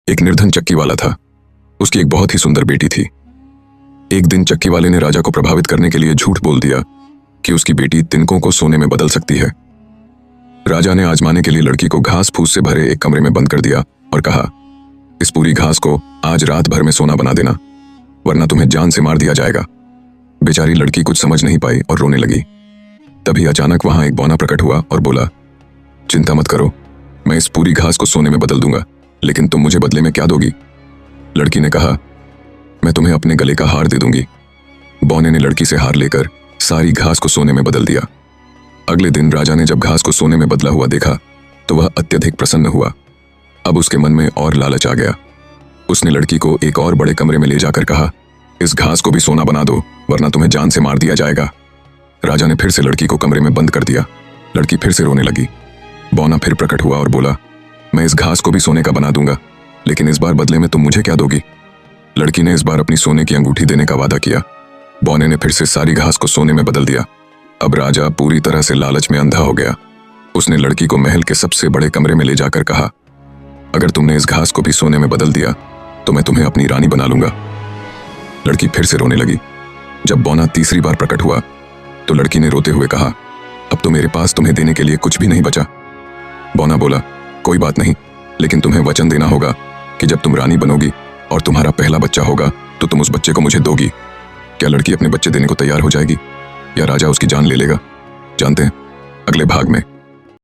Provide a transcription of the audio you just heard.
एक निर्धन चक्की वाला था। उसकी एक बहुत ही सुंदर बेटी थी। एक दिन चक्की वाले ने राजा को प्रभावित करने के लिए झूठ बोल दिया कि उसकी बेटी तिनकों को सोने में बदल सकती है। राजा ने आजमाने के लिए लड़की को घास फूस से भरे एक कमरे में बंद कर दिया और कहा, इस पूरी घास को आज रात भर में सोना बना देना, वरना तुम्हें जान से मार दिया जाएगा। बेचारी लड़की कुछ समझ नहीं पाई और रोने लगी। तभी अचानक वहां एक बौना प्रकट हुआ और बोला, चिंता मत करो, मैं इस पूरी घास को सोने में बदल दूंगा, लेकिन तुम मुझे बदले में क्या दोगी? लड़की ने कहा, मैं तुम्हें अपने गले का हार दे दूंगी। बौने ने लड़की से हार लेकर सारी घास को सोने में बदल दिया। अगले दिन राजा ने जब घास को सोने में बदला हुआ देखा तो वह अत्यधिक प्रसन्न हुआ। अब उसके मन में और लालच आ गया। उसने लड़की को एक और बड़े कमरे में ले जाकर कहा, इस घास को भी सोना बना दो, वरना तुम्हें जान से मार दिया जाएगा। राजा ने फिर से लड़की को कमरे में बंद कर दिया। लड़की फिर से रोने लगी। बौना फिर प्रकट हुआ और बोला, मैं इस घास को भी सोने का बना दूंगा, लेकिन इस बार बदले में तुम मुझे क्या दोगी? लड़की ने इस बार अपनी सोने की अंगूठी देने का वादा किया। बौने ने फिर से सारी घास को सोने में बदल दिया। अब राजा पूरी तरह से लालच में अंधा हो गया। उसने लड़की को महल के सबसे बड़े कमरे में ले जाकर कहा, अगर तुमने इस घास को भी सोने में बदल दिया तो मैं तुम्हें अपनी रानी बना लूंगा। लड़की फिर से रोने लगी। जब बौना तीसरी बार प्रकट हुआ तो लड़की ने रोते हुए कहा, अब तो मेरे पास तुम्हें देने के लिए कुछ भी नहीं बचा। बौना बोला, कोई बात नहीं, लेकिन तुम्हें वचन देना होगा कि जब तुम रानी बनोगी और तुम्हारा पहला बच्चा होगा तो तुम उस बच्चे को मुझे दोगी। क्या लड़की अपने बच्चे देने को तैयार हो जाएगी या राजा उसकी जान ले लेगा? जानते हैं अगले भाग में।